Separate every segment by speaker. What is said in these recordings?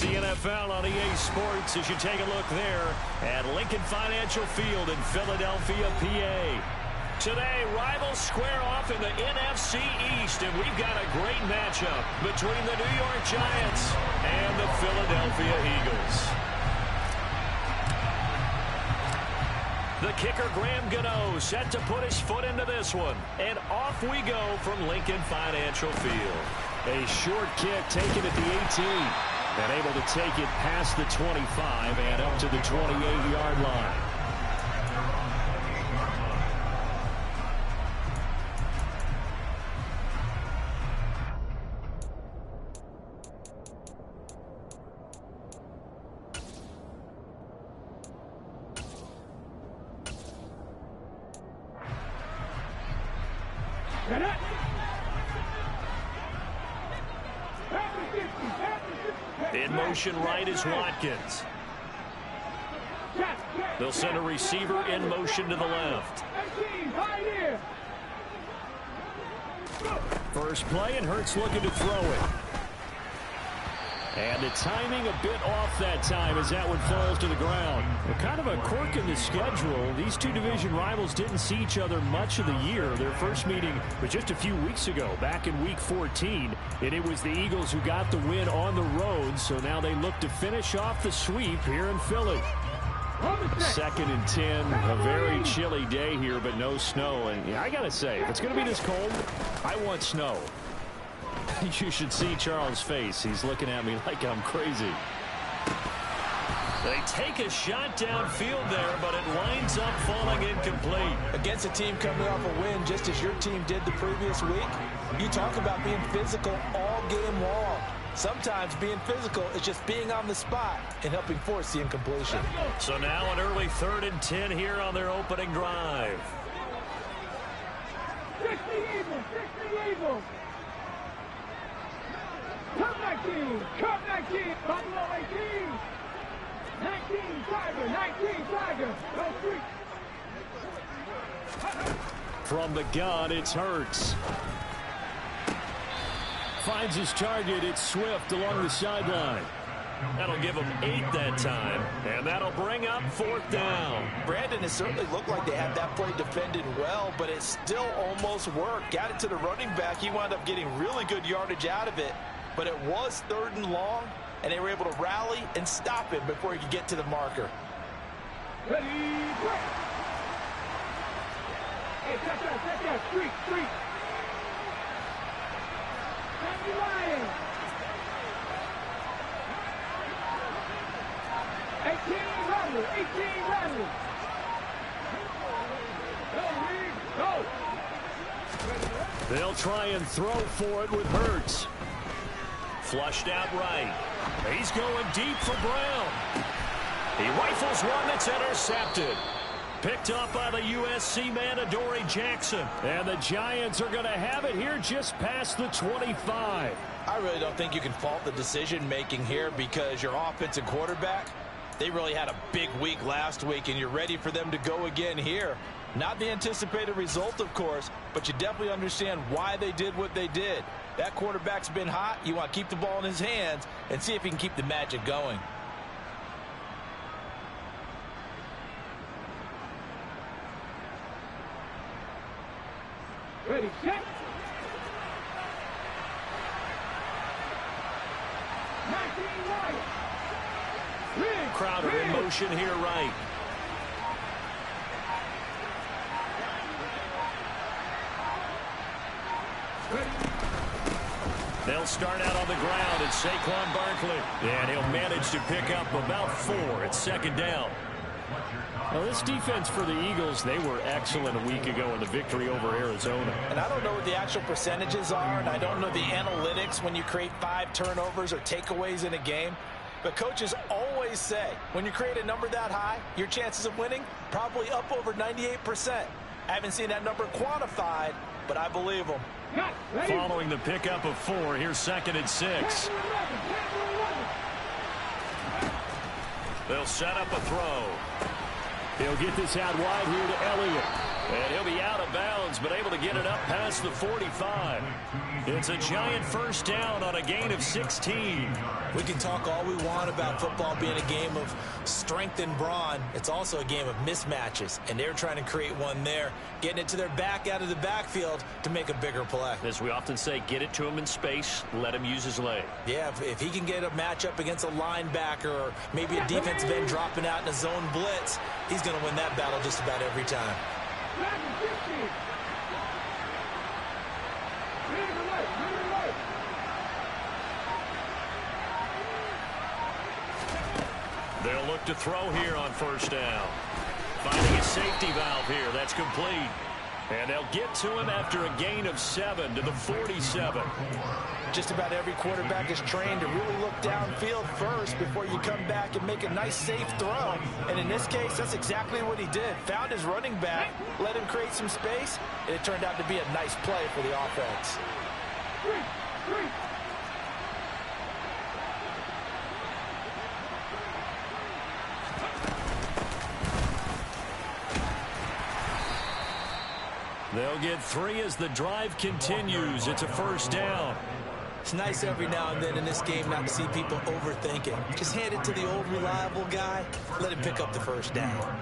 Speaker 1: the NFL on EA Sports as you take a look there at Lincoln Financial Field in Philadelphia, PA. Today, rivals square off in the NFC East, and we've got a great matchup between the New York Giants and the Philadelphia Eagles. The kicker, Graham Gano, set to put his foot into this one. And off we go from Lincoln Financial Field. A short kick taken at the 18. And able to take it past the 25 and up to the 28-yard line. In motion right is Watkins. They'll send a receiver in motion to the left. First play, and Hurts looking to throw it. And the timing a bit off that time as that one falls to the ground. Well, kind of a quirk in the schedule. These two division rivals didn't see each other much of the year. Their first meeting was just a few weeks ago, back in Week 14. And it was the Eagles who got the win on the road, so now they look to finish off the sweep here in Philly. 2nd and 10, a very chilly day here, but no snow. And yeah, I got to say, if it's going to be this cold, I want snow. You should see Charles' face. He's looking at me like I'm crazy. They take a shot downfield there, but it winds up falling incomplete.
Speaker 2: Against a team coming off a win, just as your team did the previous week, you talk about being physical all game long. Sometimes being physical is just being on the spot and helping force the incompletion.
Speaker 1: So now an early 3rd and 10 here on their opening drive.
Speaker 3: 60 Eagles. Come 19, Buffalo 18, 19 Tiger, go street.
Speaker 1: From the gun, it's Hurts. Finds his target, it's Swift along the sideline. That'll give him 8 that time, and that'll bring up 4th down.
Speaker 2: Brandon, it certainly looked like they had that play defended well, but it still almost worked. Got it to the running back. He wound up getting really good yardage out of it. But it was 3rd and long, and they were able to rally and stop him before he could get to the marker.
Speaker 3: Ready, break. Hey, check that, street. Happy Lions. 18 rattlers. Go.
Speaker 1: They'll try and throw for it with Hurts. Flushed out right. He's going deep for Brown. He rifles one that's intercepted. Picked up by the USC man, Adoree Jackson. And the Giants are going to have it here just past the 25.
Speaker 2: I really don't think you can fault the decision-making here because your offensive quarterback, they really had a big week last week, and you're ready for them to go again here. Not the anticipated result, of course, but you definitely understand why they did what they did. That quarterback's been hot. You want to keep the ball in his hands and see if he can keep the magic going.
Speaker 3: Ready, set. 19 right.
Speaker 1: Crowder in motion here right. They'll start out on the ground. It's Saquon Barkley. And he'll manage to pick up about 4 at 2nd down. Well, this defense for the Eagles, they were excellent a week ago in the victory over Arizona.
Speaker 2: And I don't know what the actual percentages are, and I don't know the analytics when you create 5 turnovers or takeaways in a game. But coaches always say, when you create a number that high, your chances of winning probably up over 98%. I haven't seen that number quantified, but I believe them.
Speaker 1: Following the pickup of 4, here's 2nd and 6. They'll set up a throw. He'll get this out wide here to Elliott. And he'll be out of bounds, but able to get it up past the 45. It's a giant first down on a gain of 16.
Speaker 2: We can talk all we want about football being a game of strength and brawn. It's also a game of mismatches, and they're trying to create one there, getting it to their back out of the backfield to make a bigger play.
Speaker 1: As we often say, get it to him in space, let him use his leg.
Speaker 2: Yeah, if he can get a matchup against a linebacker or maybe a defensive end dropping out in a zone blitz, he's going to win that battle just about every time.
Speaker 1: They'll look to throw here on first down. Finding a safety valve here. That's complete. And they'll get to him after a gain of 7 to the 47.
Speaker 2: Just about every quarterback is trained to really look downfield first before you come back and make a nice, safe throw. And in this case, that's exactly what he did. Found his running back, let him create some space, and it turned out to be a nice play for the offense.
Speaker 1: They'll get 3 as the drive continues. It's a first down.
Speaker 2: It's nice every now and then in this game not to see people overthink it. Just hand it to the old reliable guy. Let him pick up the first down.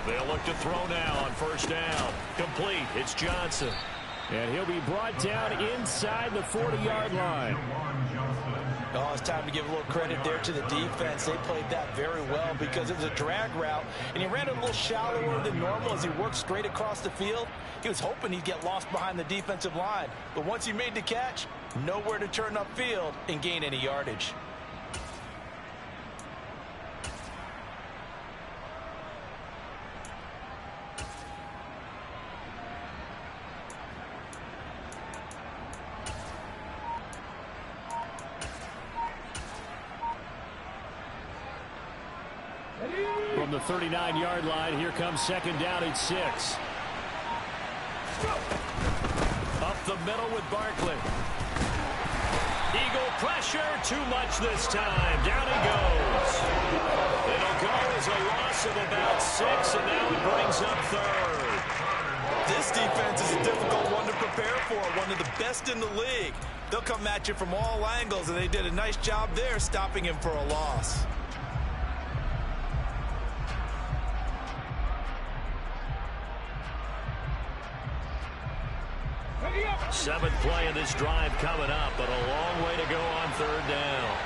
Speaker 1: They'll look to throw now on first down. Complete. It's Johnson. And he'll be brought down inside the 40-yard line.
Speaker 2: Oh, it's time to give a little credit there to the defense. They played that very well because it was a drag route, and he ran it a little shallower than normal as he worked straight across the field. He was hoping he'd get lost behind the defensive line, but once he made the catch, nowhere to turn upfield and gain any yardage.
Speaker 1: From the 39-yard line, here comes second down at 6. Up the middle with Barkley. Eagle pressure, too much this time. Down he goes. It'll go as a loss of about 6, and now it brings up third.
Speaker 2: This defense is a difficult one to prepare for, one of the best in the league. They'll come at you from all angles, and they did a nice job there stopping him for a loss.
Speaker 1: Seventh play of this drive coming up, but a long way to go on third down.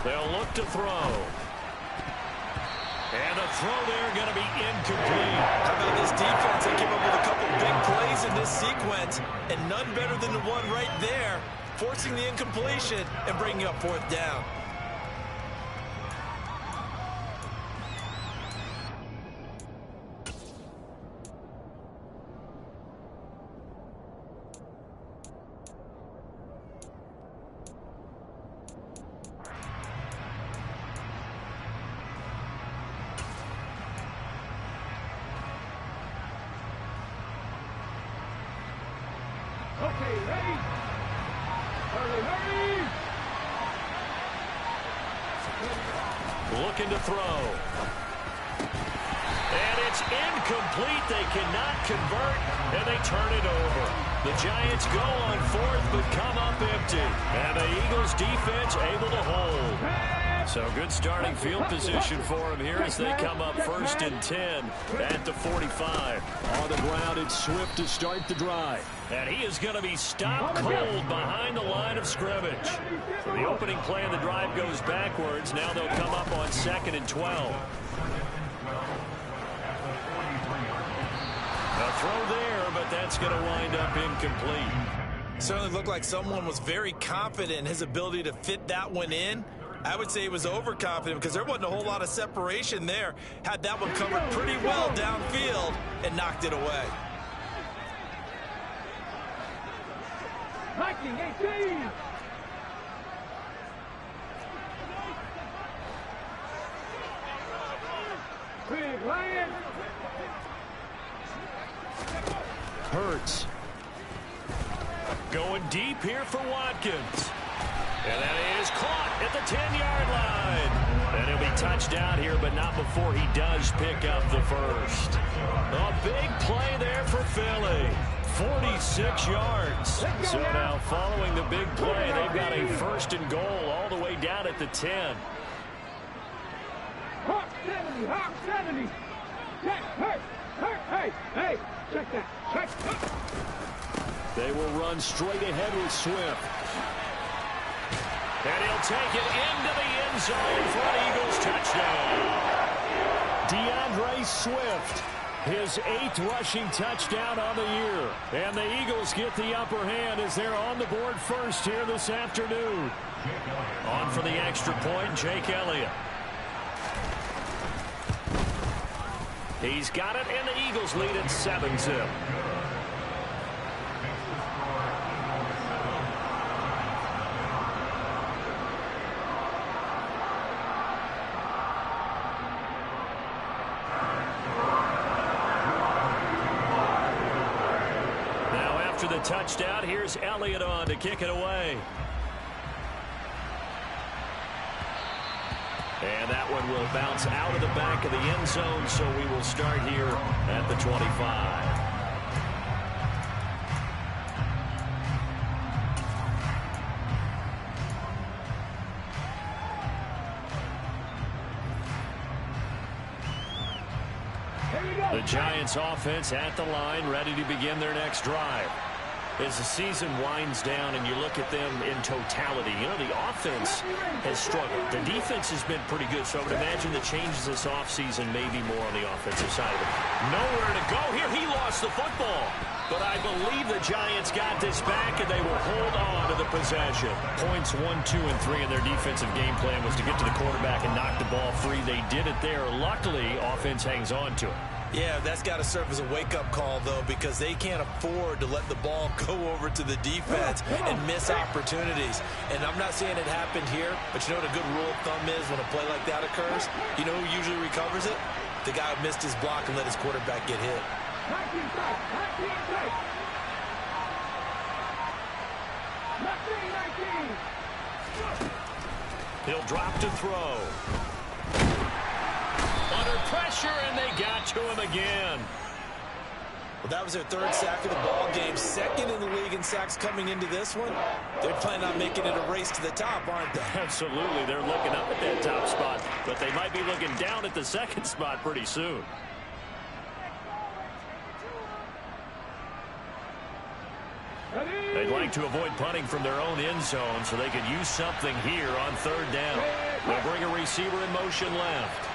Speaker 1: They'll look to throw. And a throw there going to be incomplete.
Speaker 2: How about this defense? They came up with a couple big plays in this sequence, and none better than the one right there, forcing the incompletion and bringing up fourth down.
Speaker 3: Okay, ready? Hurry!
Speaker 1: Looking to throw. And it's incomplete. They cannot convert, and they turn it over. The Giants go on fourth, but come up empty. And the Eagles defense able to hold. So good starting field position for them here as they come up first and 10 at the 45. On the ground, it's Swift to start the drive. And he is going to be stopped cold behind the line of scrimmage. So the opening play of the drive goes backwards. Now they'll come up on 2nd and 12. A throw there, but that's going to wind up incomplete.
Speaker 2: Certainly looked like someone was very confident in his ability to fit that one in. I would say he was overconfident because there wasn't a whole lot of separation there. Had that one covered pretty well downfield and knocked it away.
Speaker 3: 19-18. Big Lion.
Speaker 1: Hurts. Going deep here for Watkins. And that is caught at the 10-yard line. And he'll be touched down here, but not before he does pick up the first. A big play there for Philly. 46 yards. So now following the big play, they've got a first and goal all the way down at the 10.
Speaker 3: Hawk 70, Hawk 70. Check, hey, check that, check.
Speaker 1: They will run straight ahead with Swift. And he'll take it into the end zone for an Eagles touchdown. DeAndre Swift, his 8th rushing touchdown on the year. And the Eagles get the upper hand as they're on the board first here this afternoon. On for the extra point, Jake Elliott. He's got it, and the Eagles lead at 7-0. After the touchdown, here's Elliott on to kick it away. And that one will bounce out of the back of the end zone, so we will start here at the 25. The Giants offense at the line, ready to begin their next drive. As the season winds down and you look at them in totality, you know, the offense has struggled. The defense has been pretty good, so I would imagine the changes this offseason may be more on the offensive side of it. Nowhere to go here. He lost the football. But I believe the Giants got this back, and they will hold on to the possession. Points 1, 2, and 3 in their defensive game plan was to get to the quarterback and knock the ball free. They did it there. Luckily, offense hangs on to it.
Speaker 2: Yeah, that's got to serve as a wake-up call, though, because they can't afford to let the ball go over to the defense and miss opportunities. And I'm not saying it happened here, but you know what a good rule of thumb is when a play like that occurs? You know who usually recovers it? The guy who missed his block and let his quarterback get hit.
Speaker 1: He'll drop to throw. Under pressure, and they got to him again.
Speaker 2: Well, that was their 3rd sack of the ball game. 2nd in the league in sacks coming into this one. They're planning on making it a race to the top, aren't they?
Speaker 1: Absolutely. They're looking up at that top spot, but they might be looking down at the 2nd spot pretty soon. They'd like to avoid punting from their own end zone so they could use something here on 3rd down. They'll bring a receiver in motion left.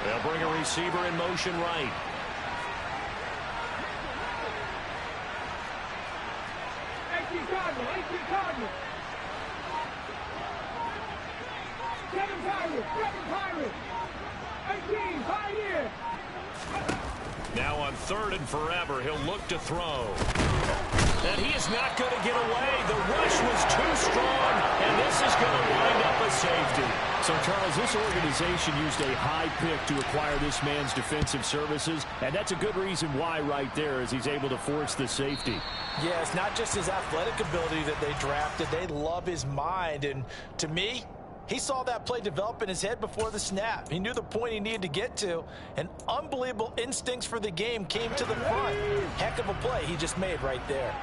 Speaker 1: They'll bring a receiver in motion right. Now on 3rd and forever, he'll look to throw. And he is not going to get away. The rush was too strong, and this is going to wind up a safety. So, Charles, this organization used a high pick to acquire this man's defensive services, and that's a good reason why right there, as he's able to force the safety.
Speaker 2: Yeah, it's not just his athletic ability that they drafted. They love his mind, and to me, he saw that play develop in his head before the snap. He knew the point he needed to get to, and unbelievable instincts for the game came to the front. Heck of a play he just made right there.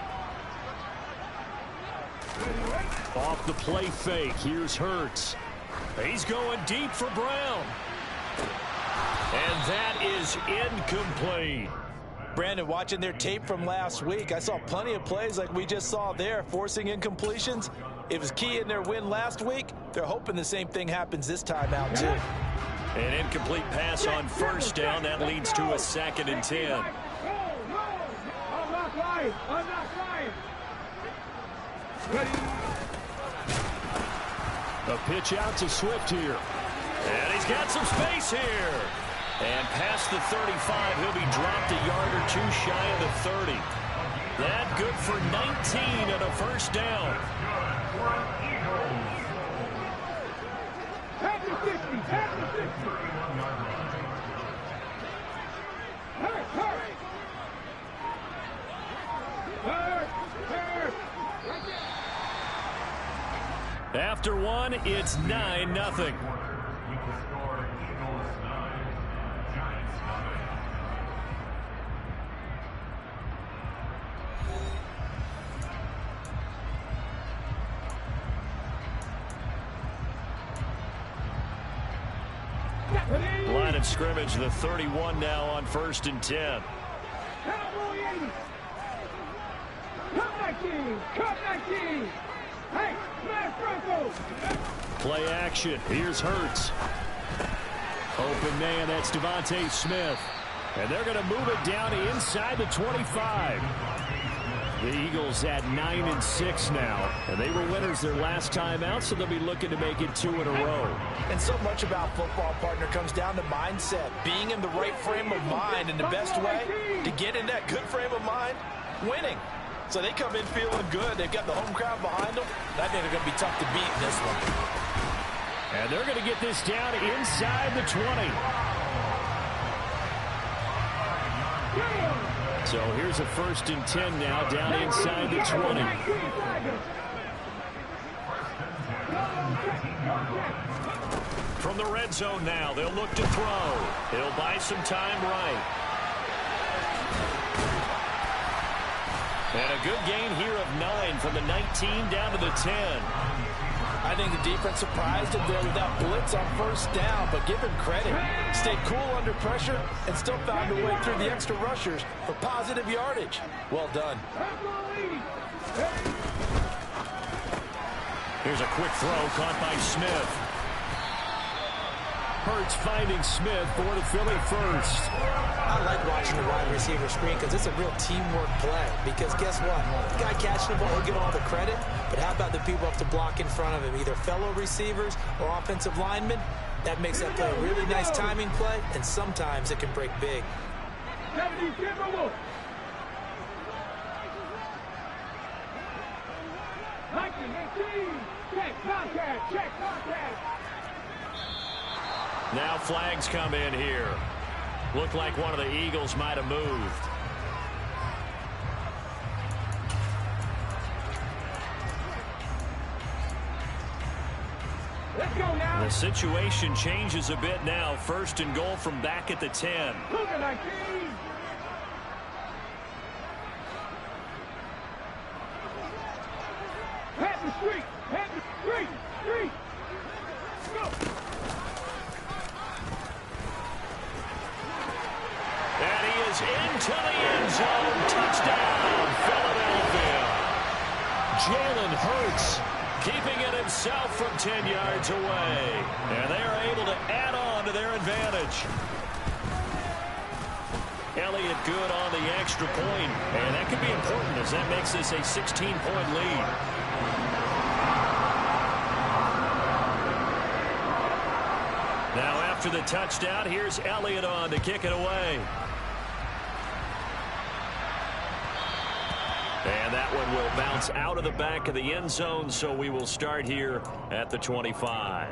Speaker 1: Off the play fake, here's Hurts. He's going deep for Brown. And that is incomplete.
Speaker 2: Brandon, watching their tape from last week, I saw plenty of plays like we just saw there, forcing incompletions. It was key in their win last week. They're hoping the same thing happens this time out, too.
Speaker 1: An incomplete pass on 1st down. That leads to a 2nd and 10.
Speaker 3: I'm not lying. Ready.
Speaker 1: A pitch out to Swift here. And he's got some space here. And past the 35, he'll be dropped a yard or two shy of the 30. That good for 19 and a first down.
Speaker 3: Happy 50, happy 50. Hurt, hurt. Hurt, hurt. Right there.
Speaker 1: After one, it's 9-0. Line of scrimmage, the 31 now on 1st and 10.
Speaker 3: Cowboy 80. Cut 19, cut 19. Hey, smash Bronco.
Speaker 1: Play action. Here's Hurts. Open man, that's Devontae Smith. And they're going to move it down inside the 25. The Eagles at 9-6 now. And they were winners their last time out, so they'll be looking to make it 2 in a row.
Speaker 2: And so much about football, partner, comes down to mindset. Being in the right frame of mind, and the best way to get in that good frame of mind, winning. So they come in feeling good. They've got the home crowd behind them. I think they're going to be tough to beat in this one.
Speaker 1: And they're going to get this down inside the 20. So here's a 1st and 10 now, down inside the 20. From the red zone now, they'll look to throw. He'll buy some time right. And a good gain here of 9 from the 19 down to the 10.
Speaker 2: I think the defense surprised him there with that blitz on 1st down, but give him credit. Stayed cool under pressure and still found a way through the extra rushers for positive yardage. Well done.
Speaker 1: Here's a quick throw caught by Smith. Hurts finding Smith for the Philly first.
Speaker 4: I like watching the wide receiver screen because it's a real teamwork play. Because guess what? The guy catching the ball will get all the credit, but how about the people up to block in front of him, either fellow receivers or offensive linemen? That makes that play a really nice timing play, and sometimes it can break big.
Speaker 3: 70, Timberwolf. 19, check contact, check contact.
Speaker 1: Now flags come in here. Looked like one of the Eagles might have moved.
Speaker 3: Let's go now.
Speaker 1: The situation changes a bit now. 1st and goal from back at the 10.
Speaker 3: Look at 19. Head the street. Head the street. Street. Go.
Speaker 1: And he is into the end zone. Touchdown, Philadelphia. Jalen Hurts keeping it himself from 10 yards away. And they are able to add on to their advantage. Elliott good on the extra point. And that could be important as that makes this a 16-point lead. Now after the touchdown, here's Elliott on to kick it away. And that one will bounce out of the back of the end zone, so we will start here at the 25.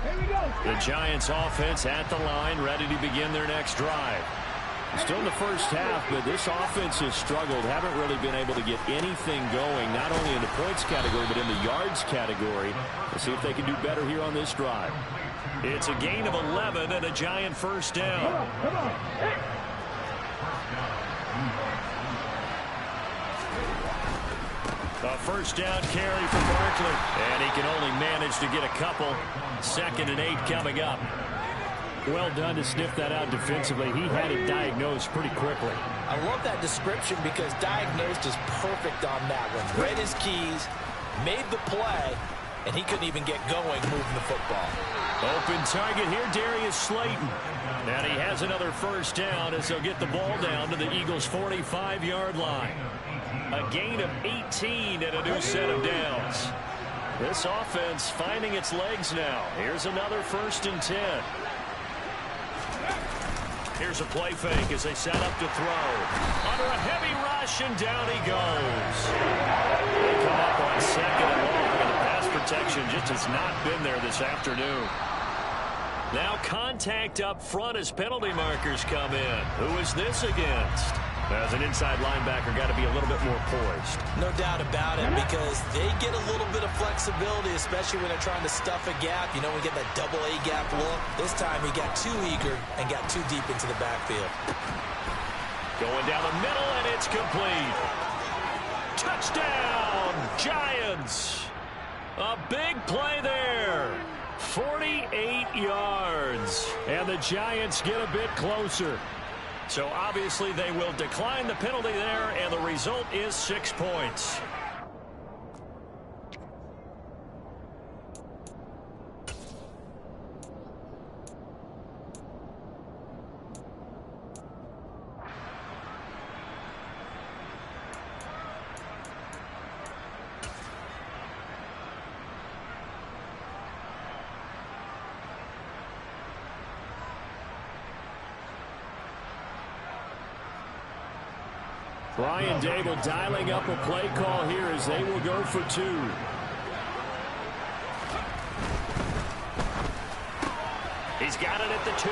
Speaker 3: Here we go.
Speaker 1: The Giants offense at the line, ready to begin their next drive. Still in the first half, but this offense has struggled. Haven't really been able to get anything going, not only in the points category, but in the yards category. Let's see if they can do better here on this drive. It's a gain of 11 and a Giant first down.
Speaker 3: Come on. Hey.
Speaker 1: A first down carry for Barkley. And he can only manage to get a couple. 2nd and 8 coming up. Well done to sniff that out defensively. He had it diagnosed pretty quickly.
Speaker 2: I love that description because diagnosed is perfect on that one. Read his keys, made the play, and he couldn't even get going moving the football.
Speaker 1: Open target here, Darius Slayton. And he has another first down as they'll get the ball down to the Eagles' 45-yard line. A gain of 18 and a new set of downs. This offense finding its legs now. Here's another 1st and 10. Here's a play fake as they set up to throw. Under a heavy rush, and down he goes. They come up on 2nd and long, and the pass protection just has not been there this afternoon. Now contact up front as penalty markers come in. Who is this against? As an inside linebacker, got to be a little bit more poised.
Speaker 2: No doubt about it, because they get a little bit of flexibility, especially when they're trying to stuff a gap. You know, we get that double A gap look. This time he got too eager and got too deep into the backfield.
Speaker 1: Going down the middle, and it's complete. Touchdown, Giants. A big play there. 48 yards. And the Giants get a bit closer. So obviously they will decline the penalty there, and the result is 6 points. Brian Dable dialing up a play call here as they will go for 2. He's got it at the 2.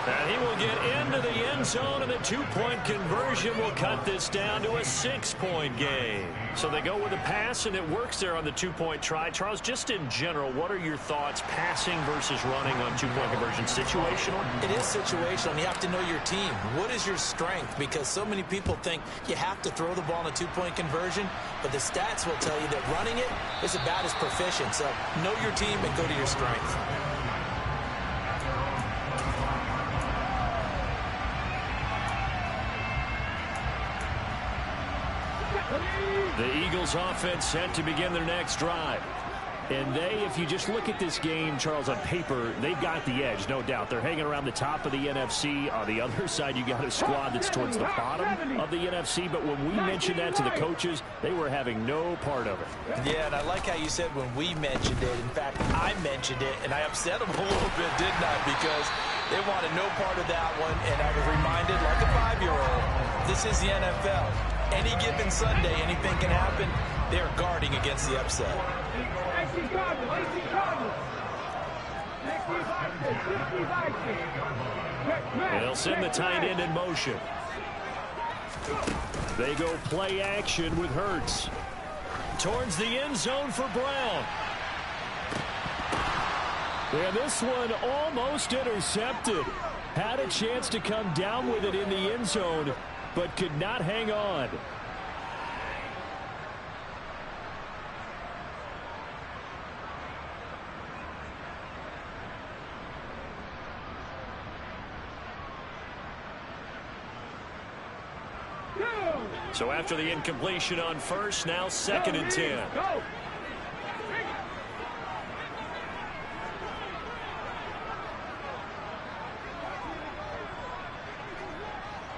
Speaker 1: And he will get into the end zone, and the 2-point conversion will cut this down to a 6-point game. So they go with a pass, and it works there on the 2-point try. Charles, just in general, what are your thoughts passing versus running on 2-point conversion? Situational?
Speaker 2: It is situational, and you have to know your team. What is your strength? Because so many people think you have to throw the ball in a 2-point conversion, but the stats will tell you that running it is about as proficient. So know your team and go to your strength.
Speaker 1: The Eagles offense set to begin their next drive. And they, if you just look at this game, Charles, on paper, they've got the edge, no doubt. They're hanging around the top of the NFC. On the other side, you got a squad that's towards the bottom of the NFC. But when we mentioned that to the coaches, they were having no part of it.
Speaker 2: Yeah, and I like how you said when we mentioned it. In fact, I mentioned it, and I upset them a little bit, didn't I? Because they wanted no part of that one. And I was reminded, like a 5-year-old, this is the NFL. Any given Sunday, anything can happen. They're guarding against the upset.
Speaker 1: They'll send the tight end in motion. They go play action with Hurts. Towards the end zone for Brown. And this one almost intercepted. Had a chance to come down with it in the end zone, but could not hang on. So after the incompletion on first, now 2nd and 10.
Speaker 3: Go.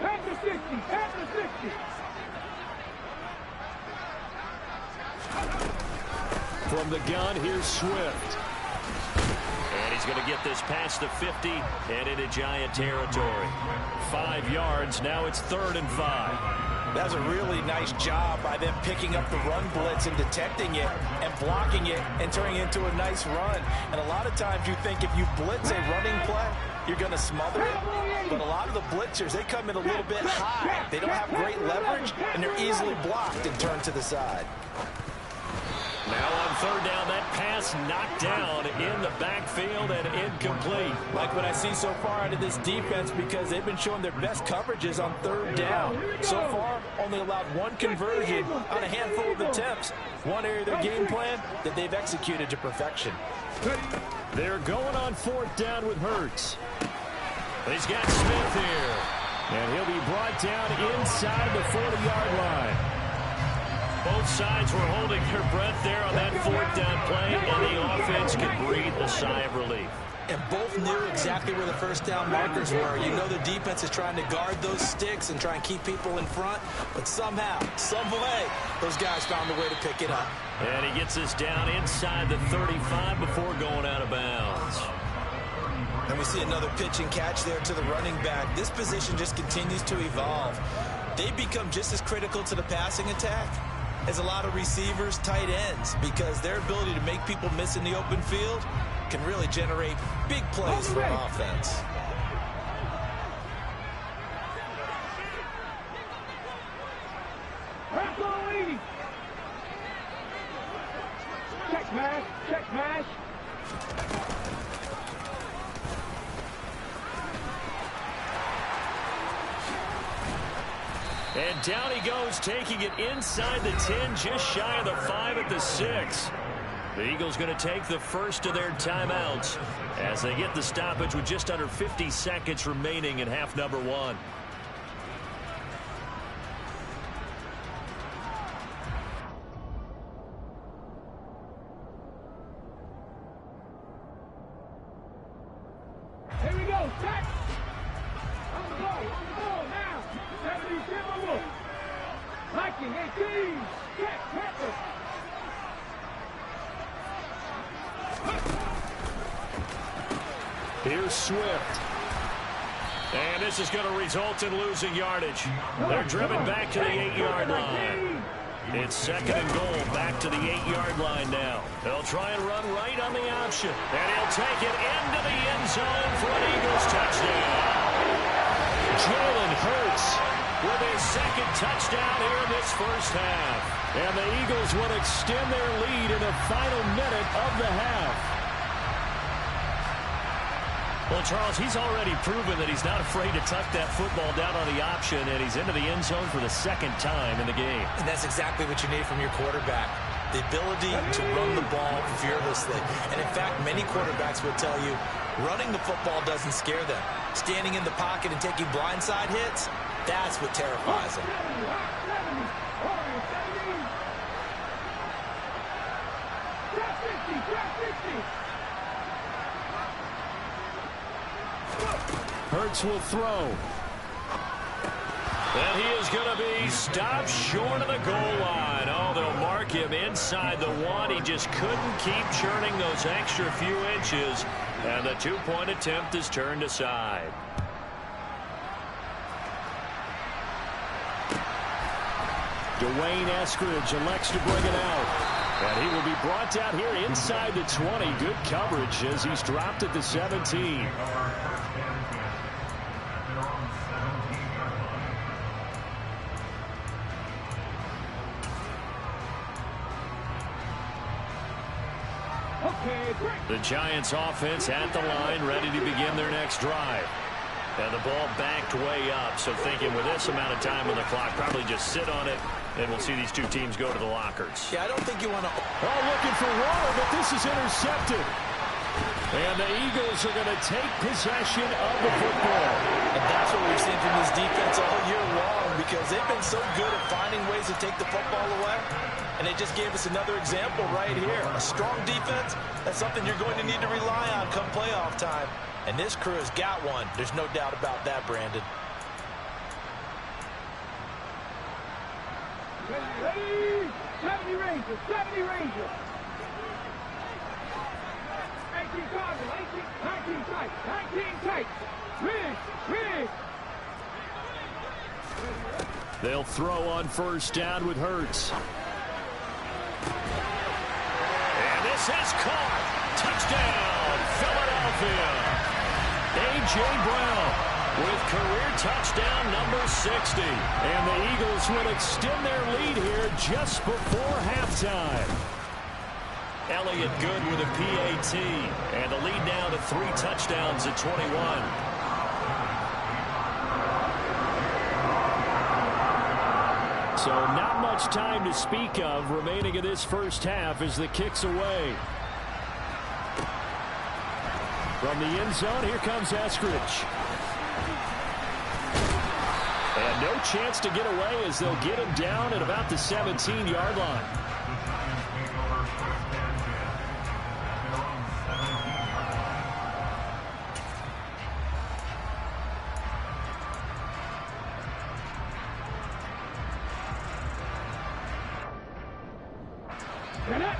Speaker 3: At the 60, at the 60.
Speaker 1: From the gun, here's Swift. And he's going to get this past the 50 and into Giant territory. 5 yards, now it's 3rd and 5.
Speaker 2: That's a really nice job by them picking up the run blitz and detecting it and blocking it and turning it into a nice run. And a lot of times you think if you blitz a running play, you're going to smother it. But a lot of the blitzers, they come in a little bit high. They don't have great leverage, and they're easily blocked and turned to the side.
Speaker 1: Now on 3rd down, that pass knocked down in the backfield and incomplete.
Speaker 2: Like what I see so far out of this defense, because they've been showing their best coverages on 3rd down. So far, only allowed 1 conversion on a handful of attempts. One area of their game plan that they've executed to perfection.
Speaker 1: They're going on 4th down with Hurts. He's got Smith here. And he'll be brought down inside the 40-yard line. Both sides were holding their breath there on that fourth down play, and the offense could breathe a sigh of relief.
Speaker 4: And both knew exactly where the first down markers were. You know the defense is trying to guard those sticks and try and keep people in front, but somehow, some way, those guys found a way to pick it up.
Speaker 1: And he gets us down inside the 35 before going out of bounds.
Speaker 2: And we see another pitch and catch there to the running back. This position just continues to evolve. They become just as critical to the passing attack as a lot of receivers, tight ends, because their ability to make people miss in the open field can really generate big plays for an offense.
Speaker 3: Check pass, check pass.
Speaker 1: And down he goes, taking it inside the 10, just shy of the 5 at the 6. The Eagles going to take the first of their timeouts as they get the stoppage with just under 50 seconds remaining in half number 1.
Speaker 3: Here we go, set. On the ball now. 77 Wolf. Viking 18. Check, Pepper.
Speaker 1: Here's Swift. And this is going to result in losing yardage. They're driven back to the 8-yard line. It's second and goal, back to the 8-yard line now. They'll try and run right on the option. And he'll take it into the end zone for an Eagles touchdown. Jalen Hurts with his second touchdown here in this first half. And the Eagles will extend their lead in the final minute of the half. Well, Charles, he's already proven that he's not afraid to tuck that football down on the option, and he's into the end zone for the second time in the game.
Speaker 4: And that's exactly what you need from your quarterback, the ability to run the ball fearlessly. And, in fact, many quarterbacks will tell you running the football doesn't scare them. Standing in the pocket and taking blindside hits, that's what terrifies them.
Speaker 1: Hurts will throw. And he is going to be stopped short of the goal line. Oh, they'll mark him inside the 1. He just couldn't keep churning those extra few inches. And the 2-point attempt is turned aside. Dwayne Eskridge elects to bring it out. And he will be brought down here inside the 20. Good coverage as he's dropped at the 17. The Giants offense at the line, ready to begin their next drive. And the ball backed way up, so thinking with this amount of time on the clock, probably just sit on it, and we'll see these two teams go to the lockers.
Speaker 4: Yeah, I don't think you want to...
Speaker 1: Oh, looking for Waller, but this is intercepted. And the Eagles are going to take possession of the football.
Speaker 2: And that's what we've seen from this defense all year long, because they've been so good at finding ways to take the football away. And they just gave us another example right here. A strong defense, that's something you're going to need to rely on come playoff time. And this crew has got one. There's no doubt about that, Brandon.
Speaker 3: Ready? 70 Rangers, 70 Rangers. 18 Cardinals, 19 tight, 19 tight. Rig.
Speaker 1: They'll throw on first down with Hurts. And this is caught. Touchdown, Philadelphia. A.J. Brown with career touchdown number 60. And the Eagles will extend their lead here just before halftime. Elliott good with a PAT. And the lead now to 3 touchdowns at 21. So not much time to speak of remaining in this first half as the kick's away. From the end zone, here comes Eskridge. And And no chance to get away as they'll get him down at about the 17-yard line.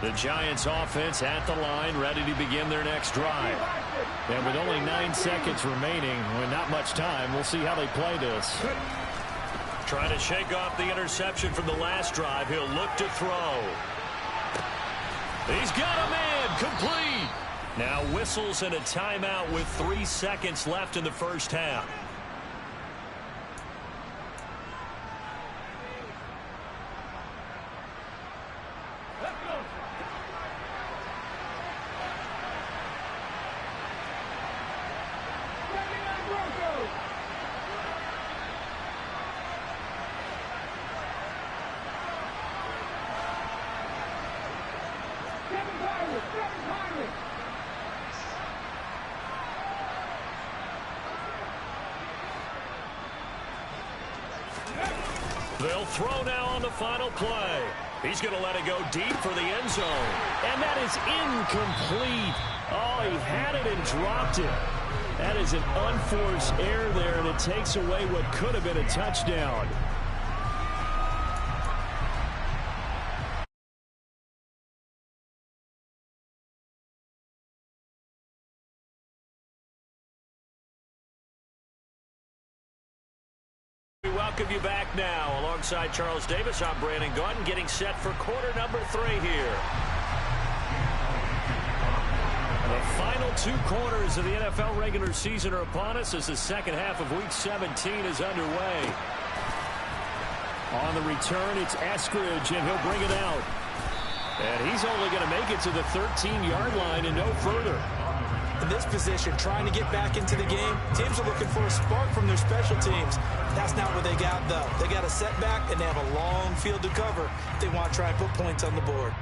Speaker 1: The Giants offense at the line, ready to begin their next drive. And with only 9 seconds remaining, with not much time, we'll see how they play this. Trying to shake off the interception from the last drive. He'll look to throw. He's got a man, complete. Now whistles and a timeout with 3 seconds left in the first half. They'll throw now on the final play. He's going to let it go deep for the end zone. And that is incomplete. Oh, he had it and dropped it. That is an unforced error there, and it takes away what could have been a touchdown. We welcome you back now. Alongside Charles Davis, I'm Brandon Gaudin, getting set for quarter number 3 here. The final 2 quarters of the NFL regular season are upon us as the second half of Week 17 is underway. On the return, it's Eskridge, and he'll bring it out. And he's only going to make it to the 13-yard line and no further.
Speaker 4: In this position, trying to get back into the game, teams are looking for a spark from their special teams. That's not what they got, though. They got a setback, and they have a long field to cover if they want to try and put points on the board.